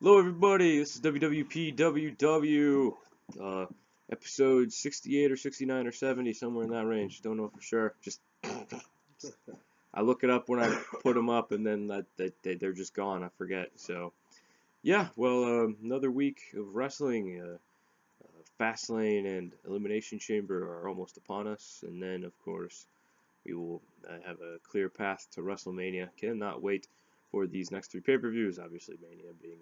Hello everybody, this is WWPWW, episode 68 or 69 or 70, somewhere in that range. Don't know for sure. Just I look it up when I put them up, and then they're just gone. I forget. So yeah, well, another week of wrestling. Fastlane and Elimination Chamber are almost upon us, and then of course we will have a clear path to WrestleMania. Cannot wait for these next three pay-per-views. Obviously, Mania being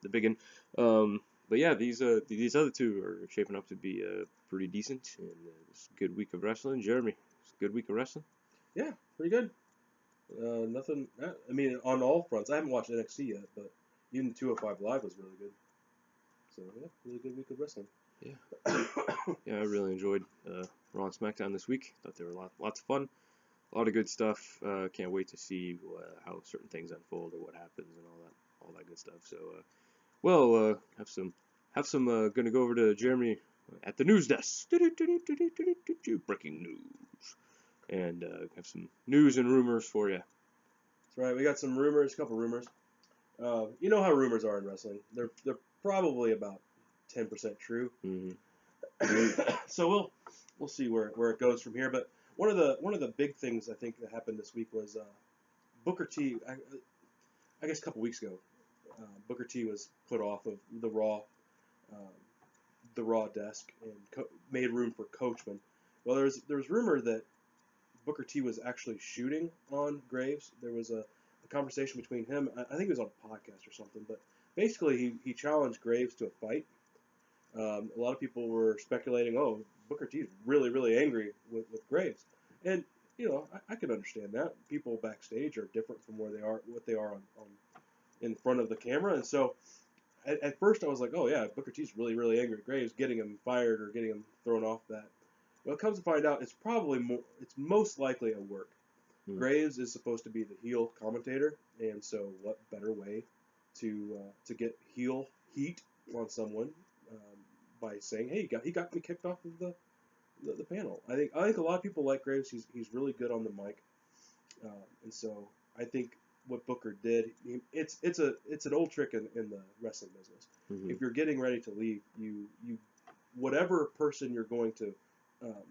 the big one. But yeah, these other two are shaping up to be pretty decent, and it's a good week of wrestling. Jeremy, it's a good week of wrestling. Yeah, pretty good. Nothing. I mean, on all fronts. I haven't watched NXT yet, but even 205 Live was really good. So yeah, really good week of wrestling. Yeah, yeah, I really enjoyed Raw and SmackDown this week. Thought they were lots of fun, a lot of good stuff. Can't wait to see how certain things unfold or what happens and all that good stuff. So, have some. Gonna go over to Jeremy at the news desk. Breaking news, and have some news and rumors for you. That's right. We got some rumors, a couple rumors. You know how rumors are in wrestling. They're probably about 10% true. Mm-hmm. So we'll see where it goes from here. But one of the big things I think that happened this week was Booker T. I guess a couple weeks ago, Booker T was put off of the Raw desk and made room for Coachman. Well, there was rumor that Booker T was actually shooting on Graves. There was a conversation between him. I think it was on a podcast or something. But basically, he challenged Graves to a fight. A lot of people were speculating, oh, Booker T is really angry with Graves, and I can understand that. People backstage are different from what they are on in front of the camera, and so at first I was like, oh yeah, Booker T's really angry at Graves, getting him fired or getting him thrown off that. Well, it comes to find out, it's most likely a work. Graves is supposed to be the heel commentator, and so what better way to get heel heat on someone by saying, hey, he got me kicked off of the panel. I think a lot of people like Graves. He's really good on the mic, and so I think what Booker did, it's an old trick in the wrestling business. Mm-hmm. If you're getting ready to leave, you whatever person you're going to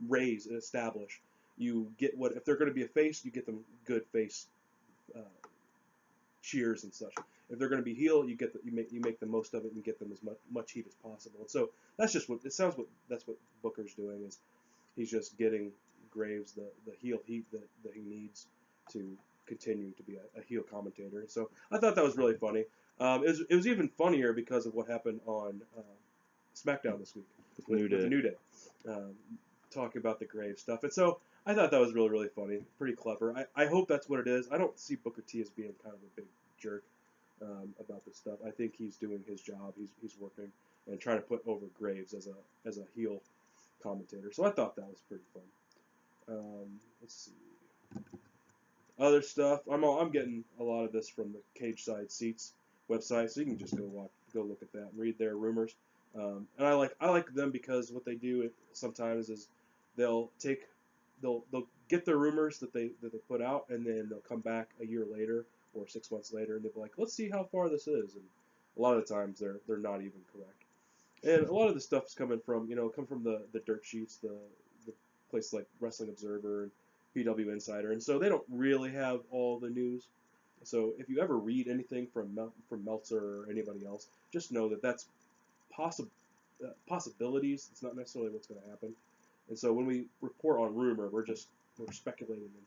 raise and establish, you get what if they're going to be a face, you get them good face cheers and such. If they're going to be heel, you make the most of it and get them as much heat as possible. And so that's just what it sounds. That's what Booker's doing is he's just getting Graves the heel heat that he needs to continue to be a heel commentator. So I thought that was really funny. It was even funnier because of what happened on SmackDown this week with the New Day, talking about the Graves stuff. And so I thought that was really funny, pretty clever. I hope that's what it is. I don't see Booker T as being kind of a big jerk about this stuff. I think he's doing his job. He's working and trying to put over Graves as a heel commentator. So I thought that was pretty fun. Let's see. Other stuff. I'm getting a lot of this from the Cage Side Seats website, so you can just go look at that and read their rumors. And I like them because what they do sometimes is they'll get their rumors that they put out, and then they'll come back a year later or 6 months later, and they'll be like, let's see how far this is. And a lot of the times they're not even correct. And a lot of the stuff is coming from the dirt sheets, the places like Wrestling Observer and PW Insider, and so they don't really have all the news. So if you ever read anything from Meltzer or anybody else, just know that that's possibilities. It's not necessarily what's going to happen. And so when we report on rumor, we're speculating and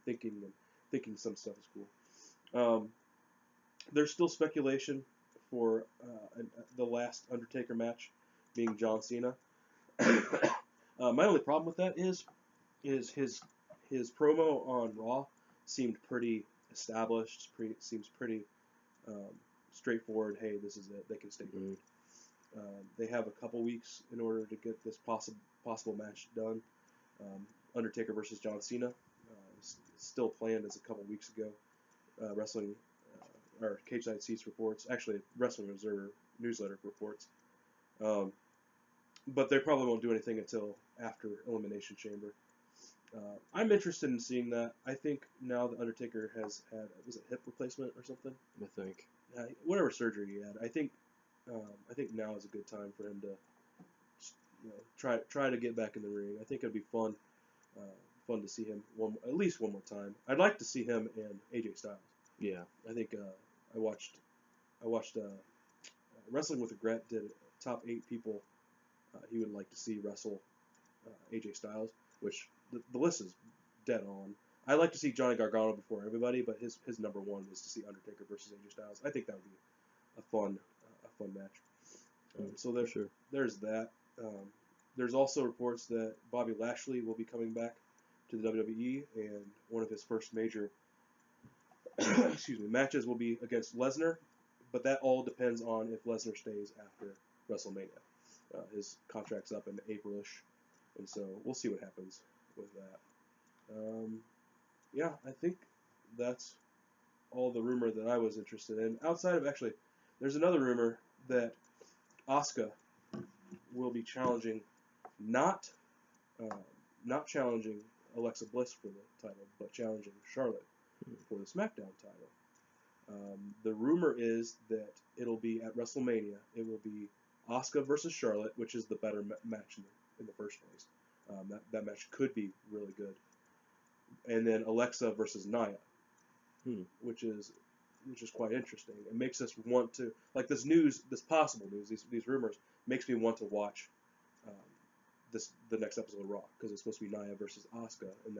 thinking some stuff is cool. There's still speculation for the last Undertaker match being John Cena. My only problem with that is his promo on Raw seemed pretty established. Seems pretty straightforward. Hey, this is it. They can stay with it. They have a couple weeks in order to get this possible match done. Undertaker versus John Cena still planned as a couple weeks ago. Wrestling or Cage Side Seats reports, actually Wrestling Observer newsletter reports. But they probably won't do anything until after Elimination Chamber. I'm interested in seeing that. I think now the Undertaker has had, was it hip replacement or something? I think. Whatever surgery he had. I think now is a good time for him to, try to get back in the ring. I think it'd be fun to see him at least one more time. I'd like to see him and AJ Styles. Yeah. I think I watched Wrestling with Regret did top 8 people he would like to see wrestle AJ Styles, which the list is dead on. I like to see Johnny Gargano before everybody, but his number one was to see Undertaker versus AJ Styles. I think that would be a fun match. So there's that. There's also reports that Bobby Lashley will be coming back to the WWE, and one of his first major matches will be against Lesnar, but that all depends on if Lesnar stays after WrestleMania. His contract's up in April-ish, and so we'll see what happens with that. Yeah, I think that's all the rumor that I was interested in. Outside of, actually, there's another rumor that Asuka will be challenging, not challenging Alexa Bliss for the title, but challenging Charlotte for the SmackDown title. The rumor is that it'll be at WrestleMania. It will be Asuka versus Charlotte, which is the better match in the first place. That match could be really good. And then Alexa versus Nia, which is quite interesting. It makes us want to, like, this possible news, these rumors makes me want to watch the next episode of Raw, because it's supposed to be Nia versus Asuka, and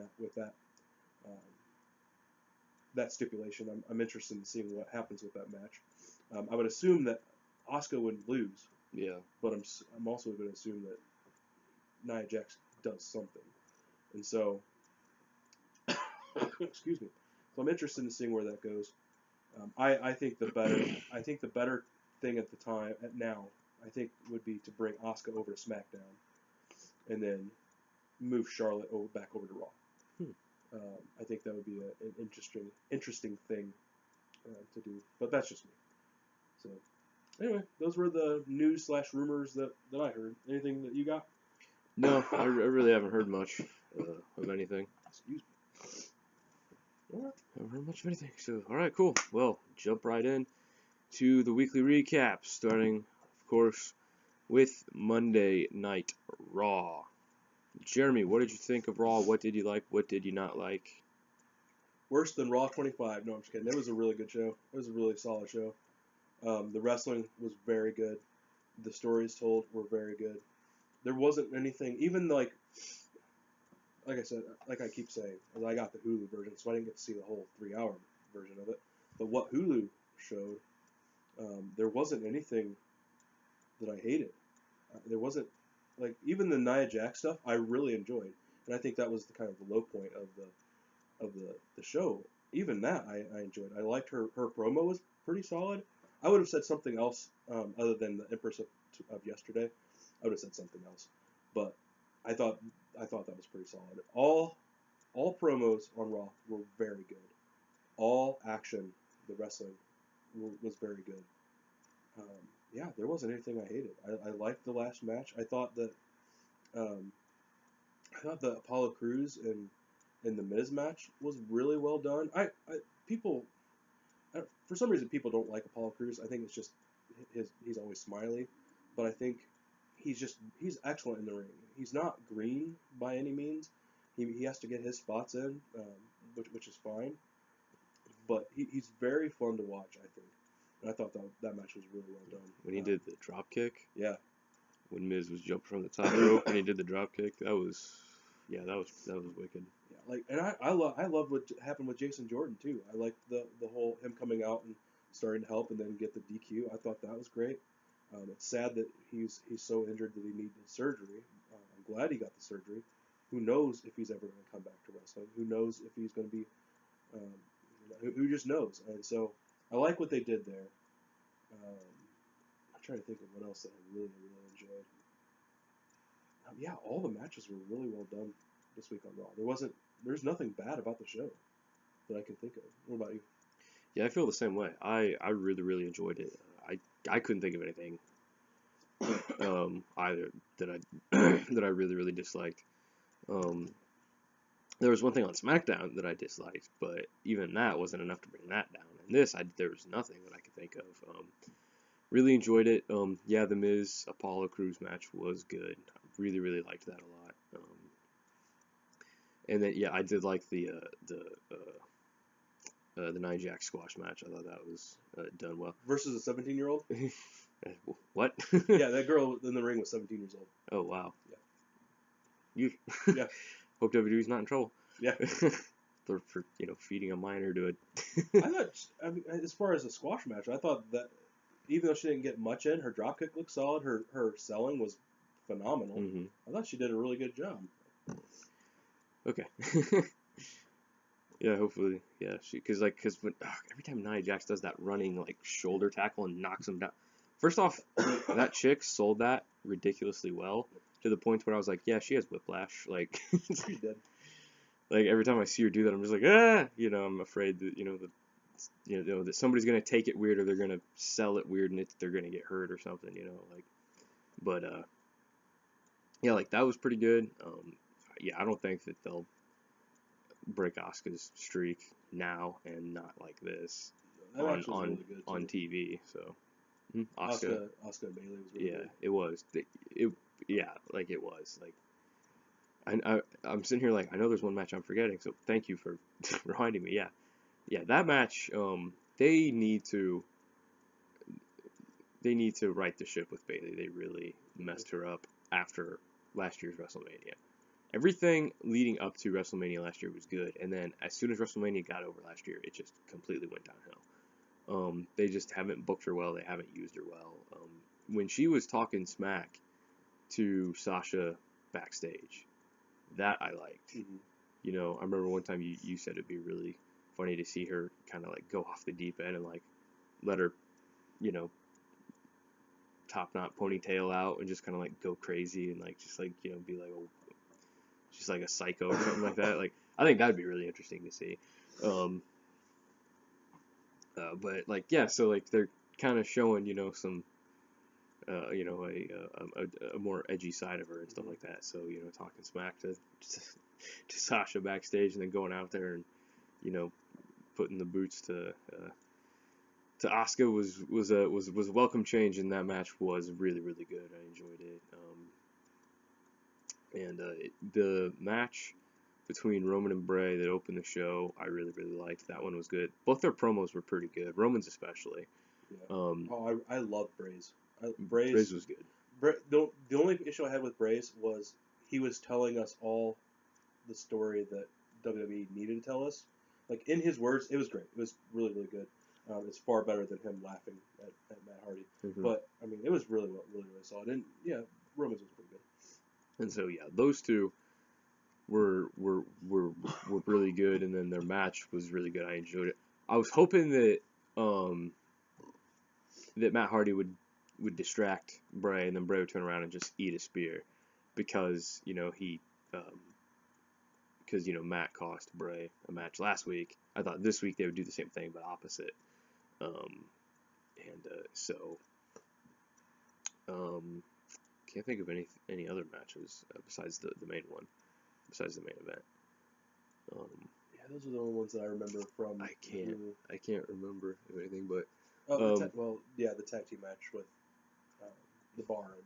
that stipulation, I'm interested in seeing what happens with that match. I would assume that Asuka would lose. Yeah. But I'm also going to assume that Nia Jax does something, and so excuse me. So I'm interested in seeing where that goes. I think the better thing at the time now would be to bring Asuka over to SmackDown, and then move Charlotte back over to Raw. I think that would be an interesting thing to do, but that's just me. So anyway, those were the news/rumors that I heard. Anything that you got? No, I really haven't heard much of anything. Excuse me. I haven't heard much of anything. So, all right, cool. Well, jump right in to the weekly recap, starting, of course, with Monday Night Raw. Jeremy, what did you think of Raw? What did you like? What did you not like? Worse than Raw 25. No, I'm just kidding. It was a really good show. It was a really solid show. The wrestling was very good. The stories told were very good. There wasn't anything, even like I said, like I keep saying, I got the Hulu version, so I didn't get to see the whole 3-hour version of it. But what Hulu showed, there wasn't anything that I hated. There wasn't, like, even the Nia Jax stuff I really enjoyed, and I think that was the kind of the low point of the show. Even that I enjoyed. I liked her promo was pretty solid. I would have said something else other than the Empress of yesterday. I would have said something else, but I thought that was pretty solid. All promos on Raw were very good. All action, the wrestling was very good. Yeah, there wasn't anything I hated. I liked the last match. I thought that Apollo Crews and the Miz match was really well done. For some reason, people don't like Apollo Crews. I think it's just he's always smiley, but I think he's excellent in the ring. He's not green by any means. He has to get his spots in, which is fine. But he's very fun to watch, I think. And I thought that match was really well done. When he did the drop kick? Yeah. When Miz was jumping from the top rope and he did the drop kick, that was wicked. Yeah, like, and I love what happened with Jason Jordan too. I liked the whole him coming out and starting to help and then get the DQ. I thought that was great. It's sad that he's so injured that he needed surgery. I'm glad he got the surgery. Who knows if he's ever going to come back to wrestling? Who knows if he's going to be? Who just knows? And so I like what they did there. I'm trying to think of what else that I really enjoyed. Yeah, all the matches were really well done this week on Raw. There's nothing bad about the show that I can think of. What about you? Yeah, I feel the same way. I really enjoyed it. I couldn't think of anything either that I that I really disliked. There was one thing on SmackDown that I disliked, but even that wasn't enough to bring that down. And this, there was nothing that I could think of. Really enjoyed it. Yeah, the Miz Apollo Crews match was good. I really, really liked that a lot. And then yeah, I did like the Nia Jax squash match. I thought that was done well. Versus a 17-year-old? What? Yeah, that girl in the ring was 17 years old. Oh wow. Yeah. Yeah. Hope WWE's not in trouble. Yeah. for feeding a minor to it. I thought, as far as a squash match, I thought that even though she didn't get much in, her drop kick looked solid. Her selling was phenomenal. Mm-hmm. I thought she did a really good job. Okay. Yeah, hopefully, yeah, because when every time Nia Jax does that running like shoulder tackle and knocks him down, first off, that chick sold that ridiculously well to the point where I was like, yeah, she has whiplash, like She did. Like every time I see her do that, I'm just like, ah, I'm afraid that that somebody's gonna take it weird or they're gonna sell it weird and they're gonna get hurt or something, but yeah, like that was pretty good. Yeah, I don't think that they'll break Asuka's streak now and not like this That match was really good, on too. TV. So Asuka and Bailey was really good. it was. Like it was. Like I'm sitting here like I know there's one match I'm forgetting. So thank you for reminding me. Yeah, that match. They need to right the ship with Bailey. They really messed her up after last year's WrestleMania. Everything leading up to WrestleMania last year was good, and then as soon as WrestleMania got over last year, it just completely went downhill. They just haven't booked her well. They haven't used her well. When she was talking smack to Sasha backstage, that I liked. Mm-hmm. I remember one time you said it'd be really funny to see her kind of like go off the deep end and like let her, top knot ponytail out and just kind of like go crazy and like just like be like she's like a psycho or something like that. Like I think that'd be really interesting to see. But like yeah, so like they're kind of showing some a more edgy side of her and stuff like that. So talking smack to Sasha backstage and then going out there and putting the boots to Asuka was a welcome change, and that match was really, really good. I enjoyed it. And the match between Roman and Bray that opened the show, I really, really liked. That one was good. Both their promos were pretty good. Roman's especially. Yeah. I love Bray's. Bray's was good. The only issue I had with Bray's was he was telling us all the story that WWE needed to tell us. Like in his words, it was great. It was really, really good. It's far better than him laughing at Matt Hardy. Mm-hmm. But I mean, it was really, really, really solid. And yeah, Roman's was pretty good. And so yeah, those two were really good, and then their match was really good. I enjoyed it. I was hoping that that Matt Hardy would distract Bray, and then Bray would turn around and just eat a spear, because Matt cost Bray a match last week. I thought this week they would do the same thing but opposite. Can't think of any other matches besides the main one, besides the main event. Yeah, those are the only ones that I remember from. I can't remember anything, but the tag team match with the Bar.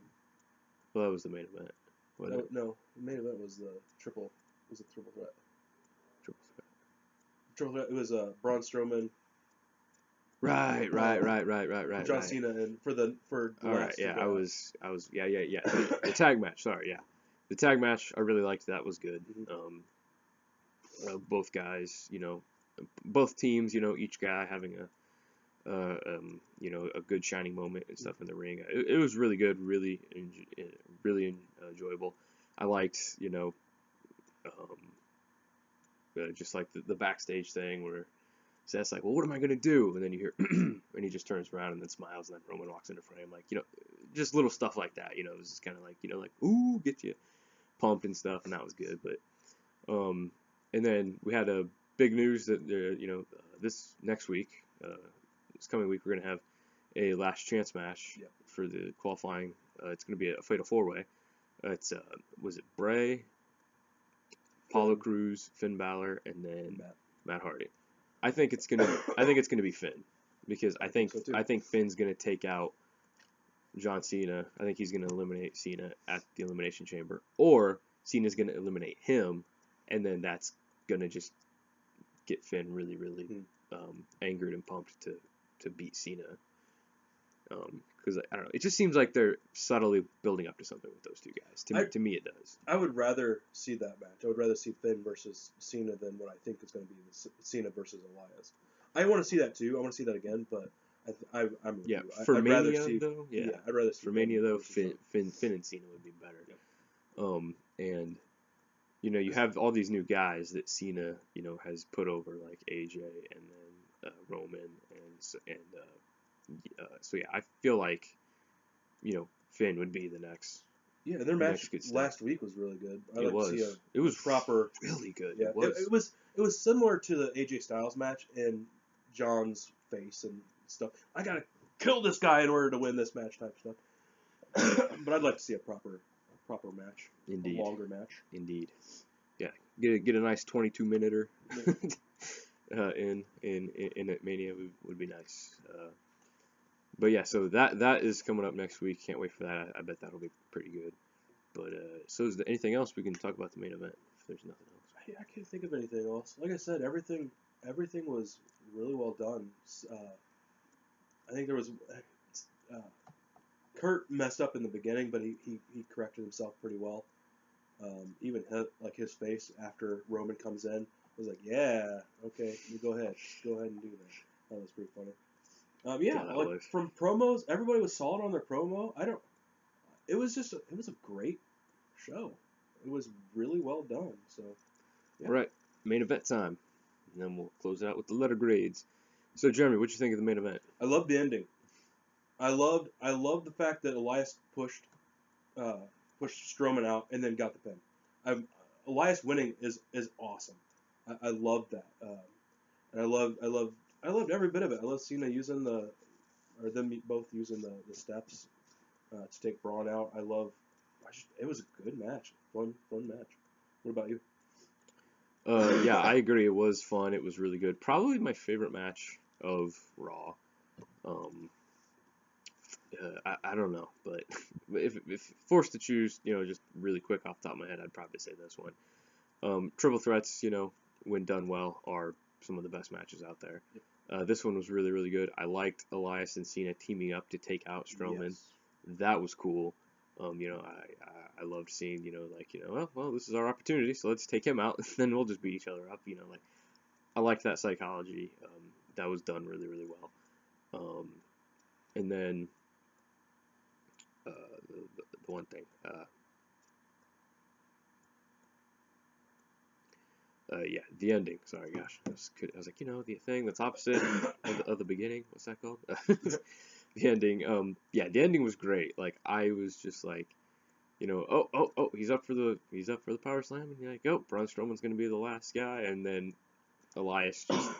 Well, that was the main event. No, the main event was the triple. It was a triple threat. Triple threat. It was Braun Strowman. Right. John Cena and for the all right, yeah, I was yeah. The tag match, sorry, yeah, the tag match I really liked. That was good. Mm-hmm. Both guys, both teams, each guy having a good shining moment and stuff in the ring. It was really good, really enjoyable. I liked, just like the backstage thing where Seth's like, well, what am I going to do? And then you hear, and he just turns around and then smiles, and then Roman walks into frame. Like, just little stuff like that, it was just kind of like, ooh, get you pumped and stuff, and that was good. But, and then we had a big news that, this next week, this coming week, we're going to have a last chance match for the qualifying. It's going to be a fatal 4-way. Was it Bray, Apollo Crews, Finn Balor, and then Matt Hardy. I think it's gonna be Finn, because I think Finn's gonna take out John Cena. I think he's gonna eliminate Cena at the Elimination Chamber, or Cena's gonna eliminate him, and then that's gonna just get Finn really angered and pumped to beat Cena. Because I don't know, it just seems like they're subtly building up to something with those two guys. To me, it does. I would rather see that match. I would rather see Finn versus Cena than what I think is going to be the Cena versus Elias. I want to see that too. I want to see that again, but I'm for I'd Mania see, though. I'd rather see for Mania though. Finn and Cena would be better. Yep. And you have all these new guys that Cena has put over, like AJ and then Roman and so yeah, I feel like Finn would be the next. Yeah, their match last week was really good. It was proper, really good. Yeah, it was similar to the AJ Styles match in John's face and stuff. I gotta kill this guy in order to win this match type stuff. But I'd like to see a proper match. Indeed. A longer match. Indeed. Yeah, get a nice 22-minute in at Mania would be nice. But yeah, so that is coming up next week. Can't wait for that. I bet that'll be pretty good. But so is there anything else we can talk about the main event? If there's nothing else. I can't think of anything else. Like I said, everything was really well done. I think there was Kurt messed up in the beginning, but he corrected himself pretty well. Even his face after Roman comes in was like, yeah, okay, you go ahead and do that. That was pretty funny. From promos, everybody was solid on their promo. It was a great show. It was really well done. So, yeah. All right, main event time, and then we'll close it out with the letter grades. So, Jeremy, what you think of the main event? I loved the ending. I loved the fact that Elias pushed Strowman out and then got the pin. Elias winning is awesome. I loved that, and I loved every bit of it. I love Cena using them both using the steps to take Braun out. It was a good match, fun match. What about you? Yeah, I agree. It was fun. It was really good. Probably my favorite match of Raw. I don't know, but if forced to choose, just really quick off the top of my head, I'd probably say this one. Triple threats, when done well, are some of the best matches out there. This one was really, really good. I liked Elias and Cena teaming up to take out Strowman. Yes. That was cool. I loved seeing, well, this is our opportunity, so let's take him out, and then we'll just beat each other up. I liked that psychology. That was done really, really well. And then the one thing. Yeah, the ending. Sorry, gosh. I was like, the thing that's opposite of the beginning. What's that called? The ending. Yeah, the ending was great. Like, I was just like, he's up for the power slam, and you're like, oh, Braun Strowman's gonna be the last guy, and then Elias just,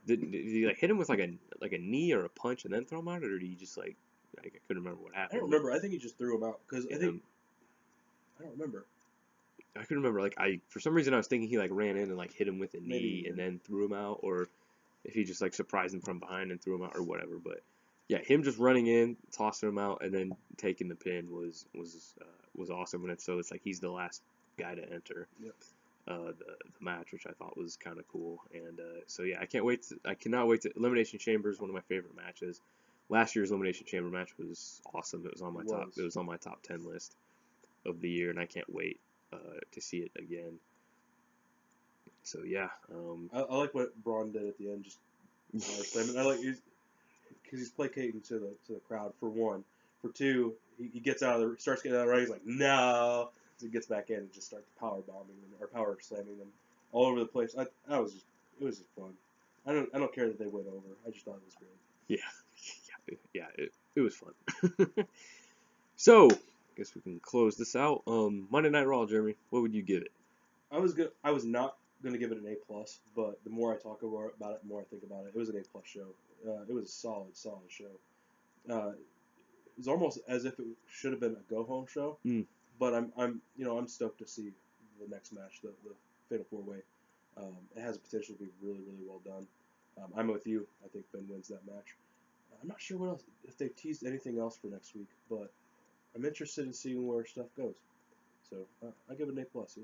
did he like hit him with like a knee or a punch and then throw him out, or did he just like I couldn't remember what happened. I don't remember. I think he just threw him out because I don't remember. I couldn't remember. Like for some reason I was thinking he like ran in and like hit him with a knee and then threw him out, or if he just like surprised him from behind and threw him out or whatever. But yeah, him just running in, tossing him out, and then taking the pin was awesome. And so it's like he's the last guy to enter the match, which I thought was kind of cool. And so yeah, I cannot wait to Elimination Chamber is one of my favorite matches. Last year's Elimination Chamber match was awesome. It was on my top 10 list of the year, and I can't wait to see it again. So yeah, I like what Braun did at the end, just power slamming. I like because he's placating to the crowd for one. For two, he gets starts getting out of the ring. He's like, no. So he gets back in and just starts power bombing them or power slamming them all over the place. It was just fun. I don't care that they went over. I just thought it was great. Yeah, it was fun. So, I guess we can close this out. Monday Night Raw, Jeremy, what would you give it? I was not gonna give it an A+, but the more I talk about it, the more I think about it. It was an A+ show. It was a solid show. It was almost as if it should have been a go home show. But I'm stoked to see the next match, the Fatal 4-Way. It has the potential to be really, really well done. I'm with you. I think Ben wins that match. I'm not sure what else, if they've teased anything else for next week, but I'm interested in seeing where stuff goes. So I give it an A+. It was a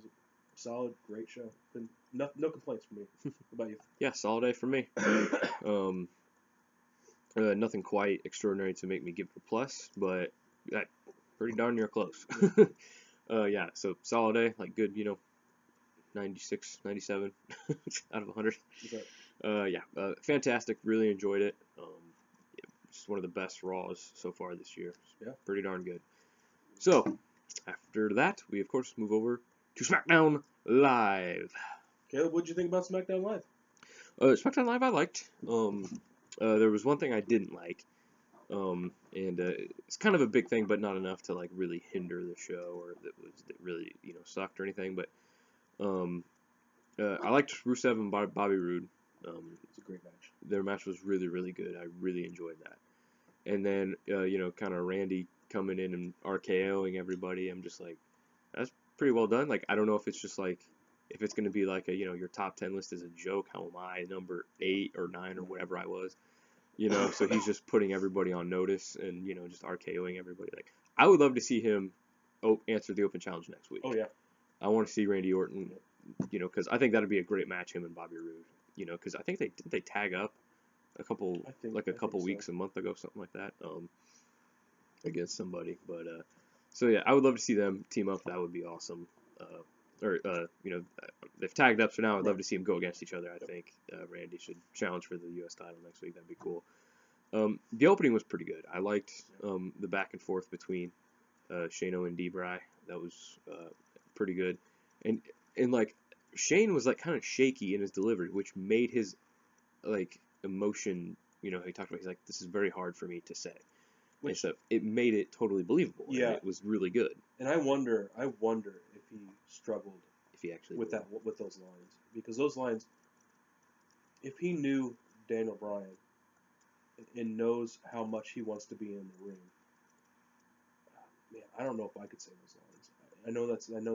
solid, great show. Been no complaints from me. What about you? Yeah, solid A for me. Nothing quite extraordinary to make me give it a plus, but pretty darn near close. Yeah, so solid A, like good, 96, 97 out of 100. Fantastic. Really enjoyed it. Just one of the best Raws so far this year. Yeah. Pretty darn good. So, after that, we of course move over to SmackDown Live. Caleb, what'd you think about SmackDown Live? SmackDown Live I liked. There was one thing I didn't like. And it's kind of a big thing, but not enough to like really hinder the show or that really sucked or anything. But I liked Rusev and Bobby Roode. It's a great match. Their match was really, really good. I really enjoyed that. And then kind of Randy coming in and RKOing everybody. I'm just like, that's pretty well done. Like I don't know if it's just like if it's gonna be like a your top 10 list is a joke. How am I number 8 or 9 or whatever I was? So he's just putting everybody on notice and, just RKOing everybody. Like, I would love to see him answer the open challenge next week. Oh, yeah. I want to see Randy Orton, because I think that would be a great match, him and Bobby Roode. Because I think they tag up a couple weeks, a month ago, something like that, against somebody. But, so yeah, I would love to see them team up. That would be awesome. They've tagged up, so now I'd love to see them go against each other. I think Randy should challenge for the U.S. title next week. That'd be cool. The opening was pretty good. I liked the back and forth between Shano and D-Bry. That was pretty good. And like Shane was like kind of shaky in his delivery, which made his like emotion. He talked about. He's like, this is very hard for me to say. And so it made it totally believable. Yeah, and it was really good. And I wonder if he struggled if he actually with those lines, because those lines, if he knew Daniel Bryan and knows how much he wants to be in the ring, man, I don't know if I could say those lines. I know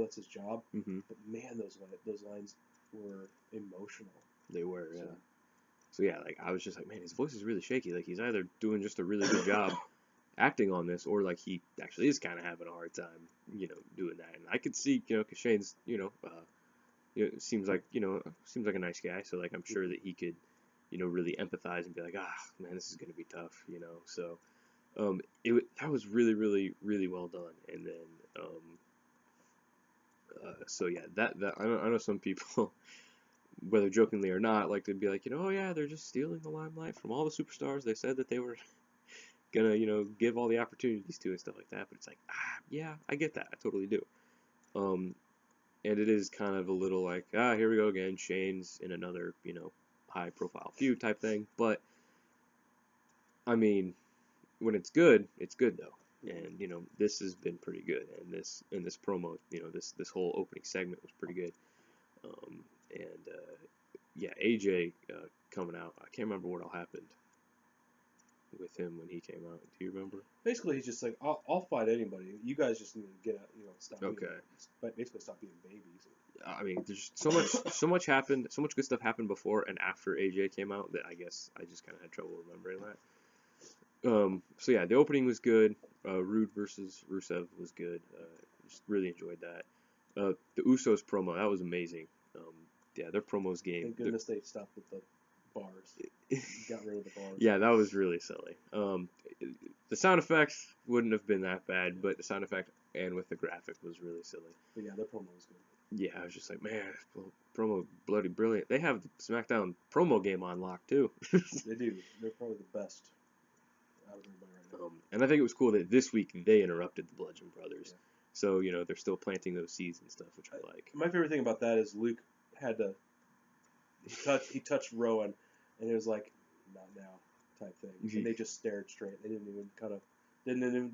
that's his job, but man, those lines were emotional. They were, yeah. So yeah, like I was just like, man, his voice is really shaky. Like he's either doing just a really good job acting on this, or like he actually is kind of having a hard time, doing that. And I could see, because Shane's, seems like a nice guy. So like I'm sure that he could, really empathize and be like, man, this is gonna be tough, So, that was really, really, really well done. And then, so yeah, that I know some people, whether jokingly or not, like they'd be like, oh yeah, they're just stealing the limelight from all the superstars they said that they were gonna, give all the opportunities to and stuff like that. But it's like, yeah, I get that. I totally do. And it is kind of a little like, here we go again. Shane's in another, high profile feud type thing. But I mean, when it's good though. And this has been pretty good. And this promo, this whole opening segment was pretty good. Yeah, AJ coming out. I can't remember what all happened with him when he came out. Do you remember? Basically, he's just like, I'll fight anybody. You guys just need to get out, stop. Okay. Basically, stop being babies. I mean, there's so much happened, so much good stuff happened before and after AJ came out that I guess I just kind of had trouble remembering that. So yeah, the opening was good. Rude versus Rusev was good. Just really enjoyed that. The Usos promo, that was amazing. Yeah, their promos game. Thank goodness they stopped with the bars. Got rid of the bars. Yeah, that was really silly. The sound effects wouldn't have been that bad, but the sound effect and with the graphic was really silly. But yeah, their promo was good. Yeah, I was just like, man, promo bloody brilliant. They have the SmackDown promo game on lock too. They do. They're probably the best out of everybody right now. And I think it was cool that this week they interrupted the Bludgeon Brothers. Yeah. So, they're still planting those seeds and stuff, which I like. My favorite thing about that is Luke had to he touched Rowan, and it was like, not now type thing. And they just stared straight. They didn't even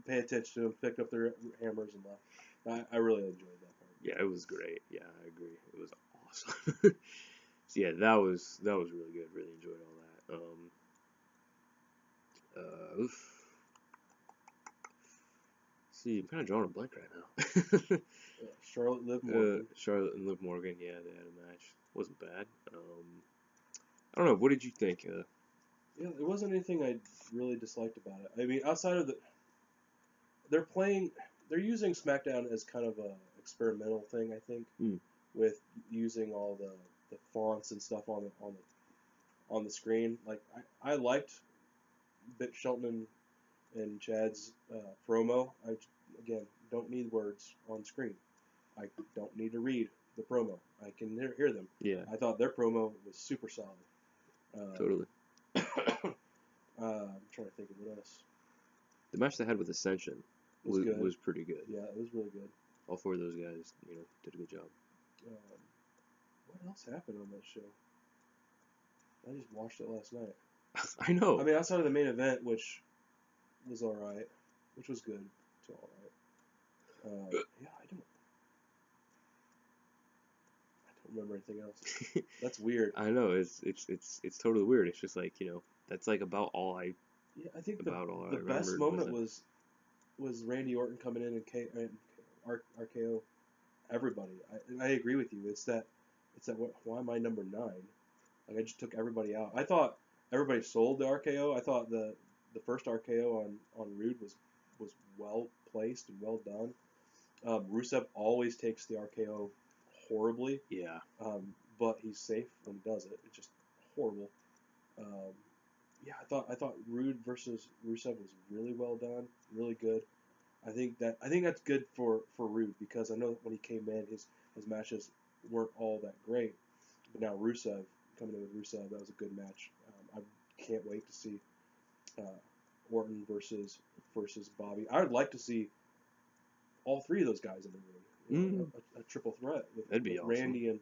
pay attention to him, picked up their hammers and left. I really enjoyed that part. Yeah, it was great. Yeah, I agree. It was awesome. So yeah, that was really good. Really enjoyed all that. see, I'm kind of drawing a blank right now. Charlotte, Liv Morgan. Charlotte and Liv Morgan, yeah, they had a match. Wasn't bad. I don't know. What did you think? Yeah, there wasn't anything I really disliked about it. I mean, outside of they're using SmackDown as kind of a experimental thing, I think, with using all the fonts and stuff on the screen. Like I liked Bit Shelton and Chad's promo. I again don't need words on screen. I don't need to read the promo. I can hear them. Yeah. I thought their promo was super solid. Totally. I'm trying to think of what else. The match they had with Ascension was pretty good. Yeah, it was really good. All four of those guys, did a good job. What else happened on that show? I just watched it last night. I know. I mean, outside of the main event, which was alright, which was good to alright. Yeah, I don't remember anything else. That's weird. I know it's totally weird. It's just like that's like about all I. Yeah, I think about all the I best moment was Randy Orton coming in and RKO everybody. I agree with you. It's that why am I number 9? Like I just took everybody out. I thought everybody sold the RKO. I thought the first RKO on Rude was well placed and well done. Rusev always takes the RKO horribly. Yeah. But he's safe when he does it. It's just horrible. Yeah, I thought Rude versus Rusev was really well done, really good. I think that's good for Rude because I know when he came in, his matches weren't all that great. But now Rusev coming in with Rusev, that was a good match. I can't wait to see Orton versus Bobby. I would like to see all three of those guys in the ring. A triple threat That'd be with awesome. Randy and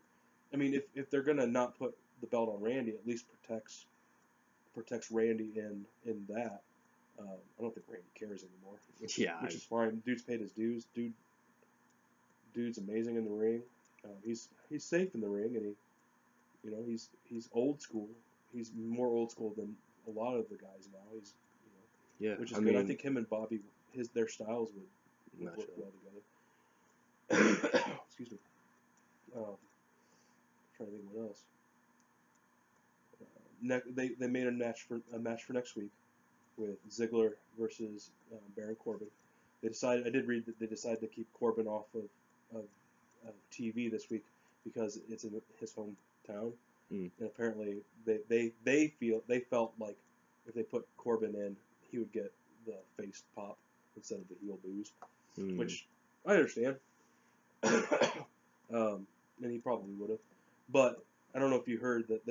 I mean if they're gonna not put the belt on Randy, at least protects Randy in that. I don't think Randy cares anymore. Which is fine. Dude's paid his dues. Dude's amazing in the ring. He's safe in the ring, and he's old school. He's more old school than a lot of the guys now. Which is good. I think him and Bobby, their styles would work well together. Excuse me. Trying to think what else. They made a match for next week with Ziggler versus Baron Corbin. I did read that they decided to keep Corbin off of TV this week because it's in his hometown, and apparently they felt like if they put Corbin in, he would get the face pop instead of the heel booze, which I understand, and he probably would have, but I don't know if you heard that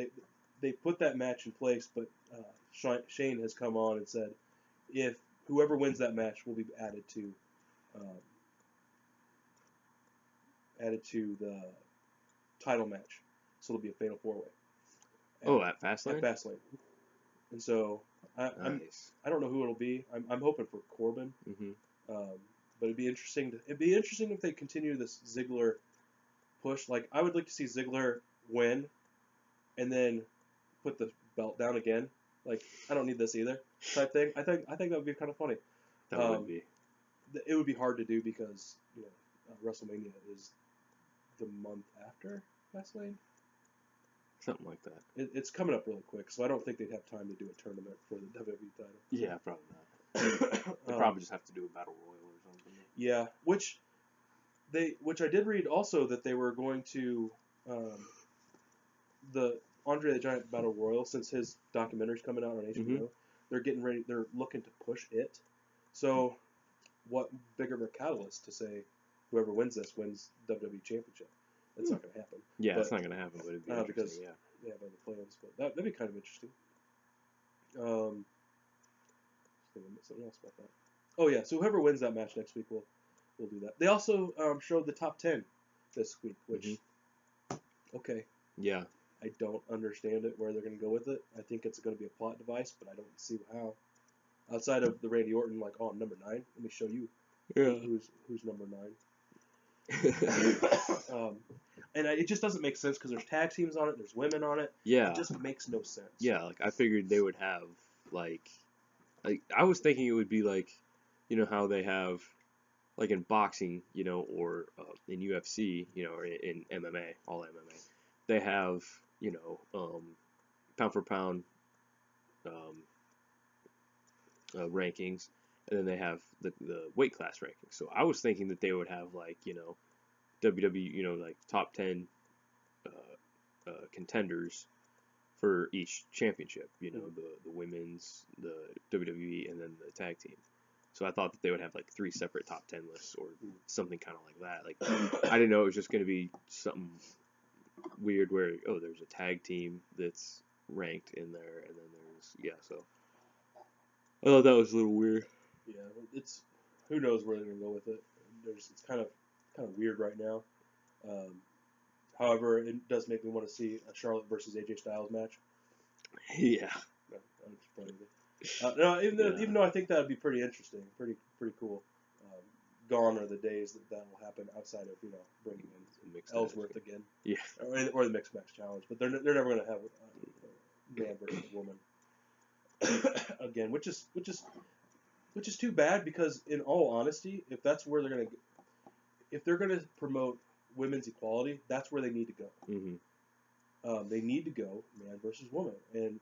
they put that match in place, but Shane has come on and said if whoever wins that match will be added to the title match, so it'll be a fatal 4-way. At Fastlane. At Fastlane, and so I don't know who it'll be. I'm hoping for Corbin, but it'd be interesting if they continue this Ziggler push. Like I would like to see Ziggler win, and then put the belt down again. Like I don't need this either type thing. I think that would be kind of funny. That would be. It would be hard to do because WrestleMania is the month after Fastlane. Something like that. It's coming up really quick, so I don't think they'd have time to do a tournament for the WWE title. Yeah, probably not. They probably just have to do a battle royal or something. Yeah, which I did read also that they were going to the Andre the Giant Battle Royal, since his documentary's coming out on HBO, they're getting ready. They're looking to push it. So, what bigger of a catalyst to say whoever wins this wins WWE Championship? That's not going to happen. Yeah, it's not going to happen, but it'd be interesting. Because they have other plans, but that'd be kind of interesting. Just thinking of something else about that. Oh yeah, so whoever wins that match next week will do that. They also showed the top 10 this week, which okay. Yeah. I don't understand it, where they're going to go with it. I think it's going to be a plot device, but I don't see how. Outside of the Randy Orton, like, I'm number 9. Let me show you who's number 9. And it just doesn't make sense because there's tag teams on it, there's women on it. Yeah. It just makes no sense. Yeah, like, I figured they would have, like I was thinking it would be like, how they have, like in boxing, or in UFC, or in MMA, all MMA, they have, pound for pound rankings, and then they have the weight class rankings. So I was thinking that they would have like, WWE, like top 10 contenders for each championship, the women's, the WWE, and then the tag team. So I thought that they would have like 3 separate top 10 lists or something kind of like that. Like, I didn't know it was just going to be something weird where, there's a tag team that's ranked in there, and then so I thought that was a little weird. Yeah, it's, who knows where they're going to go with it. It's kind of weird right now. However, it does make me want to see a Charlotte versus AJ Styles match. Yeah. No, even though I think that would be pretty interesting, pretty cool. Gone are the days that will happen outside of bringing in Mixed Ellsworth match. again, Yeah. or the mixed match challenge. But they're never going to have man versus woman again, which is too bad, because in all honesty, if that's where if they're gonna promote women's equality, that's where they need to go. Mm-hmm. They need to go man versus woman, and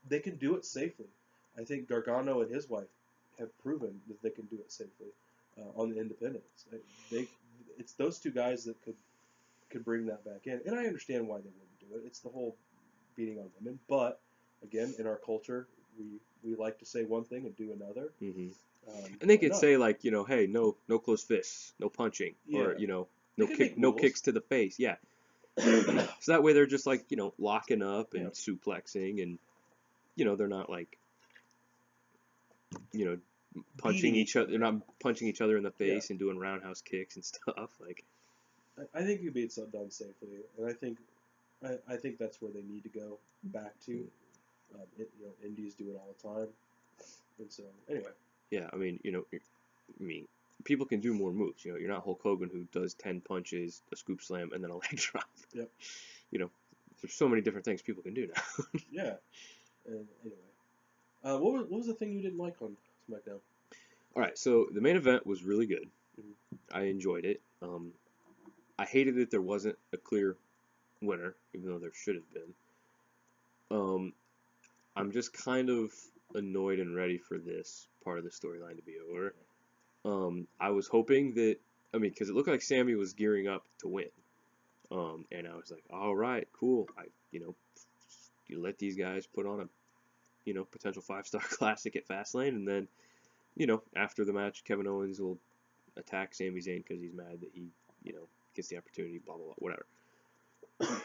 they can do it safely. I think Gargano and his wife have proven that they can do it safely on the independents. It's those two guys that could bring that back in, and I understand why they wouldn't do it. It's the whole beating on women, but again, in our culture, we like to say one thing and do another. Mm-hmm. And they could say like, hey, no closed fists, no punching, or no kicks to the face. Yeah. So that way they're just like, locking up and suplexing, and they're not like, punching each other. They're not punching each other in the face and doing roundhouse kicks and stuff. Like, I think you beat something done safely, and I think that's where they need to go back to. Indies do it all the time, and so anyway. Yeah, I mean, people can do more moves. You're not Hulk Hogan, who does 10 punches, a scoop slam, and then a leg drop. Yep. There's so many different things people can do now. Yeah. And anyway, what was the thing you didn't like on SmackDown? All right, so the main event was really good. Mm-hmm. I enjoyed it. I hated that there wasn't a clear winner, even though there should have been. I'm just kind of annoyed and ready for this part of the storyline to be over. I was hoping that, because it looked like Sammy was gearing up to win. And I was like, all right, cool. You let these guys put on a, potential 5-star classic at Fastlane, and then, after the match, Kevin Owens will attack Sami Zayn because he's mad that he, gets the opportunity, blah, blah, blah, whatever.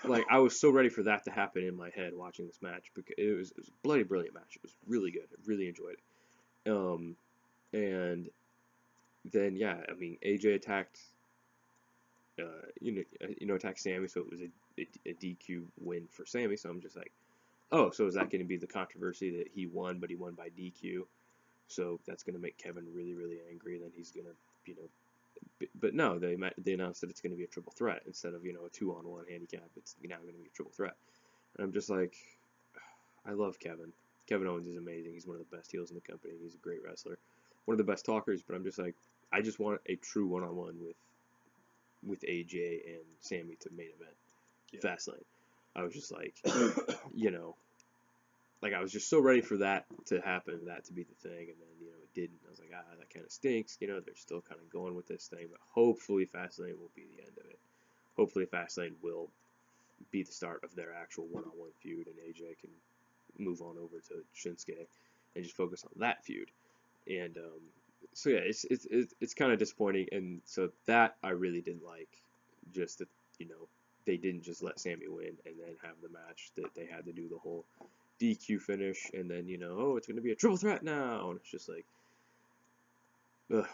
Like, I was so ready for that to happen in my head watching this match, because it was a bloody brilliant match. It was really good. I really enjoyed it. And then, yeah, AJ attacked, attacked Sammy, so it was a DQ win for Sammy. So I'm just like, oh, so is that going to be the controversy that he won, but he won by DQ? So that's going to make Kevin really, really angry. Then he's going to, but no, they announced that it's going to be a triple threat instead of, a 2-on-1 handicap. It's now going to be a triple threat. And I'm just like, I love Kevin. Kevin Owens is amazing. He's one of the best heels in the company. He's a great wrestler. One of the best talkers, but I'm just like, I just want a true one-on-one with AJ and Sammy to main event. Yeah. Fastlane. I was just like, like I was just so ready for that to happen, that to be the thing, and then, it didn't. I was like, that kind of stinks. They're still kind of going with this thing, but hopefully Fastlane will be the end of it. Hopefully Fastlane will be the start of their actual one-on-one feud, and AJ can move on over to Shinsuke and just focus on that feud. And so yeah, it's kind of disappointing, and so that I really didn't like. Just that they didn't just let Sammy win and then have the match, that they had to do the whole DQ finish, and then it's going to be a triple threat now, and it's just like, ugh.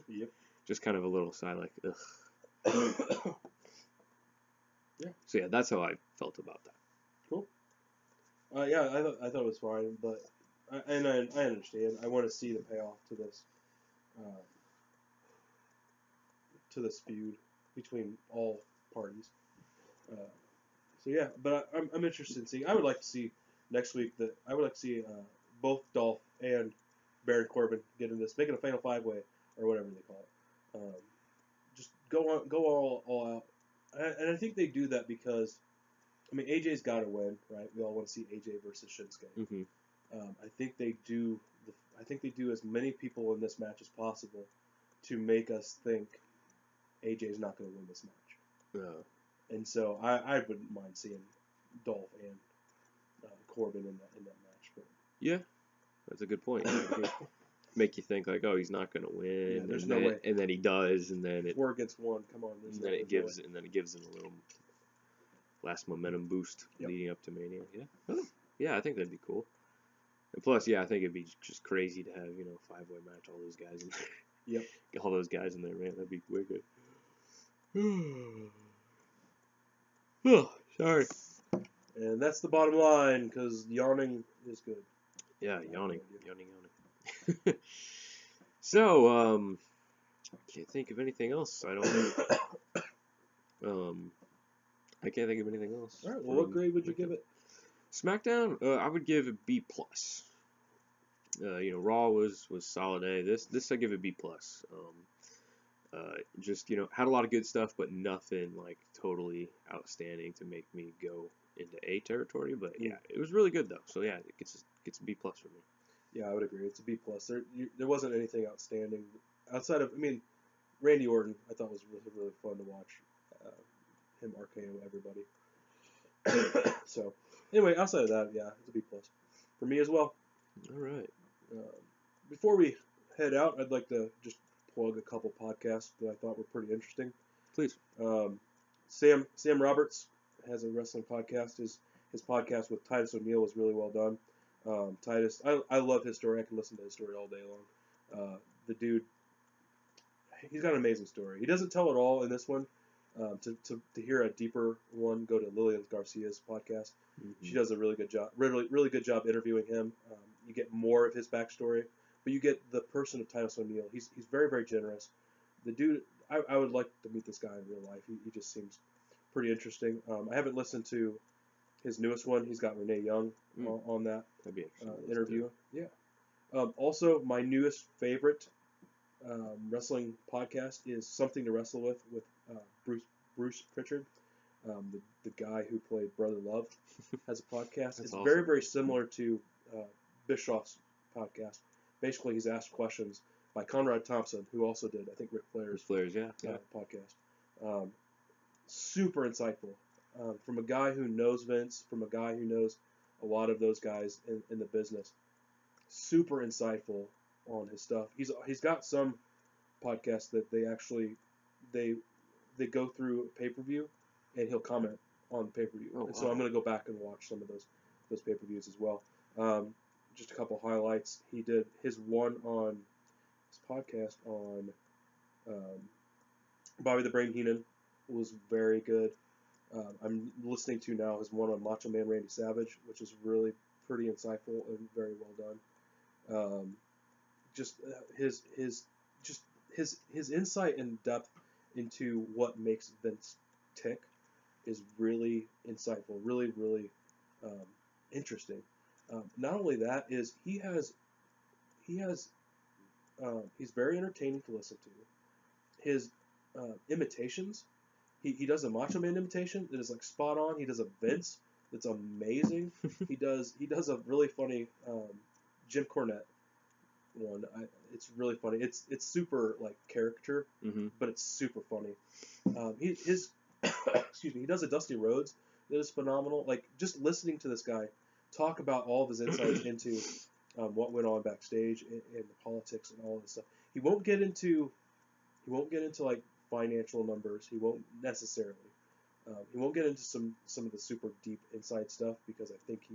Yep. Just kind of a little sigh, like, ugh. Yeah. So yeah, that's how I felt about that. Cool. Yeah, I thought it was fine, but I understand. I want to see the payoff to this feud between all parties. So yeah, but I'm interested in seeing. I would like to see next week I would like to see both Dolph and Baron Corbin get in this, make it a fatal 5-way or whatever they call Just go all out. And I think they do that because, I mean, AJ's got to win, right? We all want to see AJ versus Shinsuke. Mm-hmm. I think they do. I think they do as many people in this match as possible to make us think AJ's not going to win this match. And so I wouldn't mind seeing Dolph and Corbin in that match. But yeah, that's a good point. Make you think like, oh, he's not going to win. Yeah, there's and no then, way. And then he does, and then it. 4 against 1. Come on. And then it gives him a little last momentum boost leading up to Mania. Yeah. Oh, yeah, I think that'd be cool. And plus, yeah, I think it'd be just crazy to have 5-way match all those guys in there. Yep. All those guys in there, man. That'd be way good. Oh, sorry. And that's the bottom line, because yawning is good. Yeah, yawning. So, I can't think of anything else. I can't think of anything else. All right. Well, what grade would you give it? SmackDown, I would give a B+. Raw was solid A. This I give a B+. Just had a lot of good stuff, but nothing like totally outstanding to make me go into A territory. But yeah, it was really good though. So yeah, it gets a B+ for me. Yeah, I would agree. It's a B+. There wasn't anything outstanding outside of, I mean, Randy Orton. I thought was really, really fun to watch. Him RKO everybody. So anyway, outside of that, yeah, it's a B+ for me as well. All right. Before we head out, I'd like to just plug a couple podcasts that I thought were pretty interesting. Please. Sam Roberts has a wrestling podcast. His podcast with Titus O'Neil was really well done. Titus, I love his story. I can listen to his story all day long. The dude, he's got an amazing story. He doesn't tell it all in this one. To hear a deeper one, go to Lillian Garcia's podcast. Mm-hmm. She does a really good job, really good job interviewing him. You get more of his backstory, but you get the person of Titus O'Neil. He's very, very generous. The dude, I would like to meet this guy in real life. He just seems pretty interesting. I haven't listened to his newest one. He's got Renee Young on that interview. Yeah. Also, my newest favorite wrestling podcast is Something to Wrestle with Bruce Pritchard, the guy who played Brother Love, has a podcast. It's awesome. Very, very similar to Bischoff's podcast. Basically, he's asked questions by Conrad Thompson, who also did, I think, Ric Flair's podcast. Super insightful. From a guy who knows Vince, from a guy who knows a lot of those guys in the business. Super insightful on his stuff. He's got some podcasts that they go through pay-per-view, and he'll comment on pay-per-view. Oh, wow. So I'm going to go back and watch some of those pay-per-views as well. Just a couple highlights. He did his one on his podcast on Bobby the Brain Heenan was very good. I'm listening to now his one on Macho Man Randy Savage, which is really pretty insightful and very well done. His insight and depth into what makes Vince tick is really insightful, really, really interesting. Not only that, is he's very entertaining to listen to. His imitations, he does a Macho Man imitation that is like spot on. He does a Vince that's amazing. he does a really funny Jim Cornette one. It's really funny. It's super like caricature, but it's super funny. He does a Dusty Rhodes that is phenomenal. Like just listening to this guy talk about all of his insights into what went on backstage and the politics and all this stuff. He won't get into like financial numbers. He won't necessarily. He won't get into some of the super deep inside stuff because I think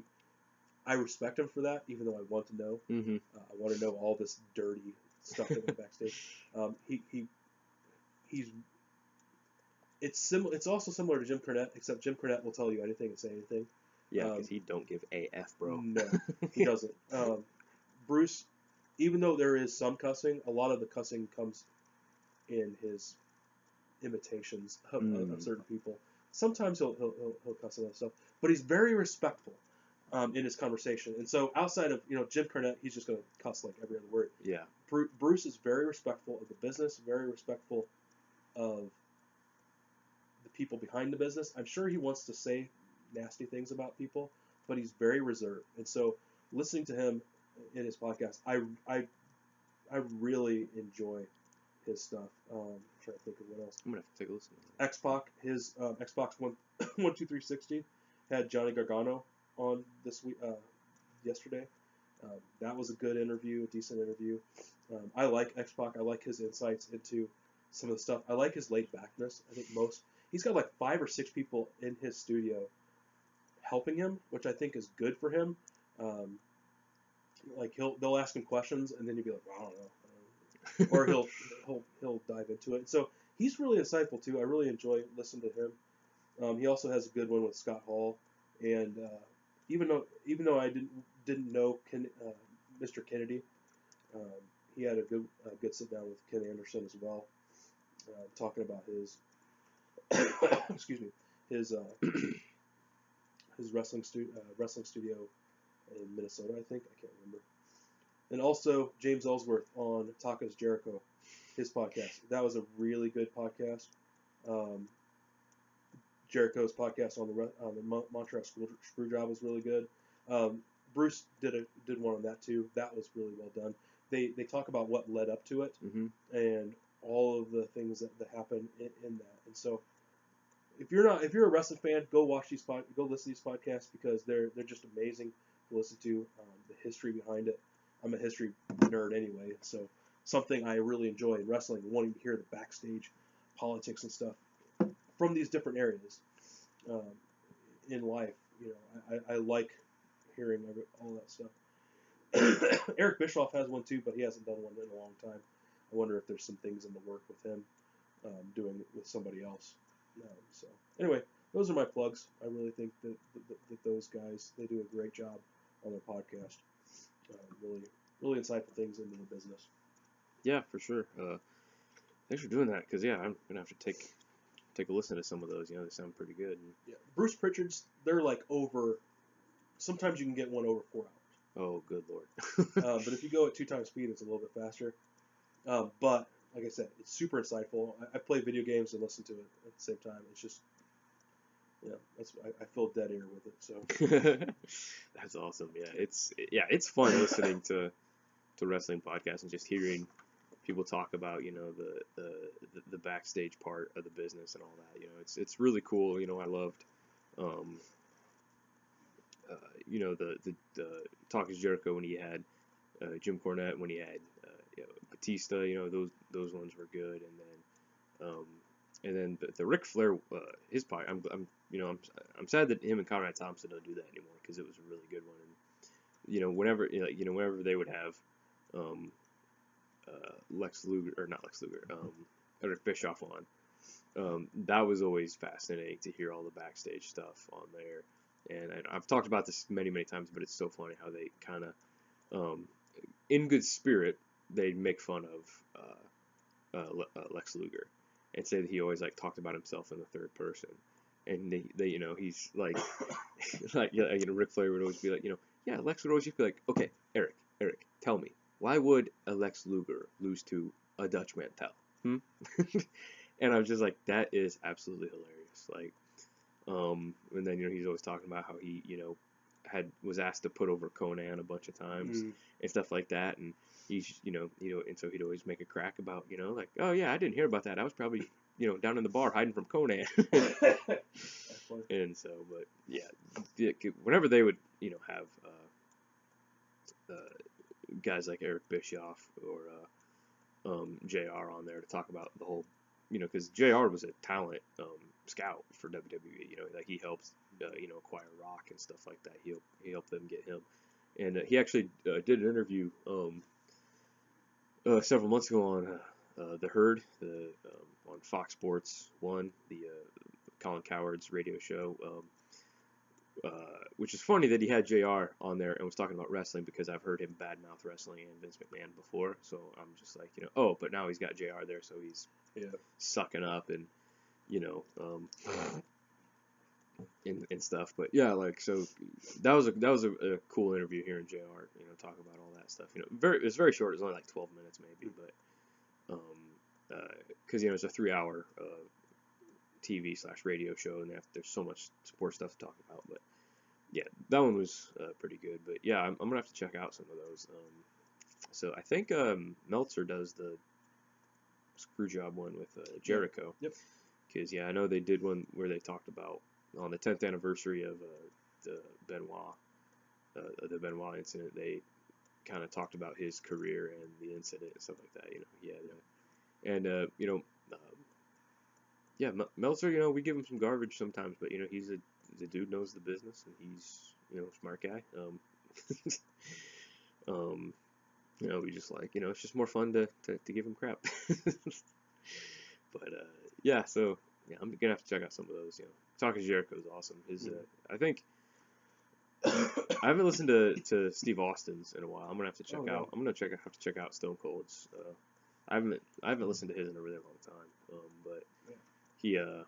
I respect him for that, even though I want to know. Mm-hmm. I want to know all this dirty stuff that went backstage. It's also similar to Jim Cornette, except Jim Cornette will tell you anything and say anything. Yeah, because he don't give AF, bro. No, he doesn't. Bruce, even though there is some cussing, a lot of the cussing comes in his imitations of certain people. Sometimes he'll cuss and stuff, but he's very respectful. in his conversation. And so outside of Jim Cornette, he's just going to cuss like every other word. Yeah. Bruce is very respectful of the business, very respectful of the people behind the business. I'm sure he wants to say nasty things about people, but he's very reserved. And so listening to him in his podcast, I really enjoy his stuff. I'm trying to think of what else. I'm gonna have to take a listen. X-Pac, his Xbox 12360 had Johnny Gargano on this week, yesterday. That was a good interview, a decent interview. I like X-Pac. I like his insights into some of the stuff. I like his laid backness. I think he's got like 5 or 6 people in his studio helping him, which I think is good for him. Like they'll ask him questions, and then you'll be like, well, I don't know. Or he'll dive into it. So he's really insightful too. I really enjoy listening to him. He also has a good one with Scott Hall, and even though I didn't know Mr. Kennedy, he had a good sit down with Ken Anderson as well, talking about his excuse me, his wrestling studio in Minnesota, I think. I can't remember. And also James Ellsworth on Tacos Jericho, his podcast. That was a really good podcast. Jericho's podcast on the Montreal Screwjob was really good. Bruce did one on that too. That was really well done. They talk about what led up to it and all of the things that happened in that. And so if you're a wrestling fan, go listen to these podcasts because they're just amazing to listen to. The history behind it. I'm a history nerd anyway, so something I really enjoy in wrestling, wanting to hear the backstage politics and stuff from these different areas in life. I like hearing all that stuff. Eric Bischoff has one too, but he hasn't done one in a long time. I wonder if there's some things in the work with him doing it with somebody else. So anyway, those are my plugs. I really think that those guys, they do a great job on their podcast. Really insightful things into the business. Yeah, for sure. Thanks for doing that, because I'm gonna have to take a listen to some of those. They sound pretty good. Yeah, Bruce Pritchard's, they're like over. Sometimes you can get one over 4 hours. Oh, good lord. But if you go at 2 times speed, it's a little bit faster. But like I said, it's super insightful. I play video games and listen to it at the same time. It's just, I feel dead air with it. So that's awesome. It's fun listening to wrestling podcasts and just hearing people talk about the backstage part of the business and all that. It's really cool. I loved the Talk is Jericho when he had Jim Cornette, when he had Batista. Those ones were good, and then the Ric Flair his part. I'm sad that him and Conrad Thompson don't do that anymore because it was a really good one. And whenever they would have Eric Bischoff on, that was always fascinating to hear all the backstage stuff on there. And I've talked about this many times, but it's so funny how they kind of, in good spirit, they'd make fun of Lex Luger and say that he always talked about himself in the third person. And they he's like, Ric Flair would always be like, Lex would always just be like, okay, Eric, tell me, why would a Lex Luger lose to a Dutch Mantel? And I was just like, that is absolutely hilarious. And then he's always talking about how he was asked to put over Conan a bunch of times and stuff like that, and he's and so he'd always make a crack about oh yeah, I didn't hear about that. I was probably down in the bar hiding from Conan. And so, but yeah, whenever they would have guys like Eric Bischoff or JR on there to talk about the whole, because JR was a talent scout for WWE. He helps acquire Rock and stuff like that. He helped them get him, and he actually did an interview several months ago on The Herd, on Fox Sports 1, the Colin Cowherd's radio show, which is funny that he had JR on there and was talking about wrestling, because I've heard him badmouth wrestling and Vince McMahon before, so I'm just like, but now he's got JR there, so he's sucking up and, and stuff. But yeah, like so that was a cool interview here in JR. You know, talk about all that stuff. You know, it's very short. It's only like 12 minutes maybe, but because you know it's a 3-hour TV/radio show, and there's so much sports stuff to talk about. But yeah, that one was pretty good. But yeah, I'm gonna have to check out some of those. So I think Meltzer does the Screwjob one with Jericho. Yep. Because yeah, I know they did one where they talked about on the 10th anniversary of the Benoit incident. They kind of talked about his career and the incident and stuff like that. You know, and you know, yeah, Meltzer. You know, we give him some garbage sometimes, but you know, he's the dude knows the business and he's you know a smart guy. You know, we just like you know it's just more fun to give him crap. But yeah, so yeah, I'm gonna have to check out some of those. You know, Talking Jericho is awesome. His I think I haven't listened to Steve Austin's in a while. I'm gonna have to check out. I'm gonna have to check out Stone Cold's. I haven't listened to his in a really long time. But he yeah,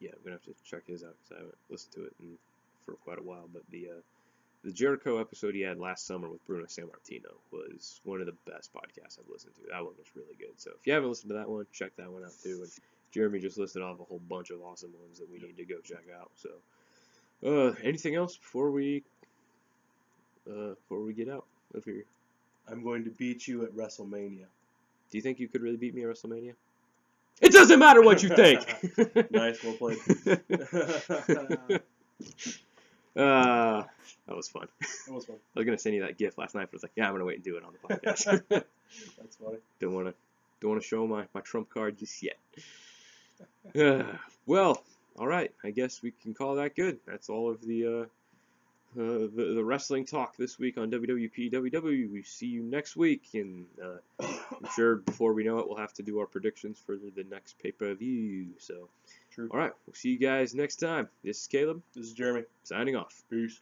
I'm gonna have to check his out because I haven't listened to it for quite a while. But the Jericho episode he had last summer with Bruno Sammartino was one of the best podcasts I've listened to. That one was really good. So if you haven't listened to that one, check that one out too. And Jeremy just listed off a whole bunch of awesome ones that we need to go check out. So, anything else before we get out of here? I'm going to beat you at WrestleMania. Do you think you could really beat me at WrestleMania? It doesn't matter what you think. Nice, well played. That was fun. That was fun. I was gonna send you that GIF last night, but I was like, yeah, I'm gonna wait and do it on the podcast. That's funny. Don't wanna show my trump card just yet. Well, all right. I guess we can call that good. That's all of the wrestling talk this week on WWPWW. We see you next week, and I'm sure before we know it, we'll have to do our predictions for the next pay-per-view. So, True. All right. We'll see you guys next time. This is Caleb. This is Jeremy. Signing off. Peace.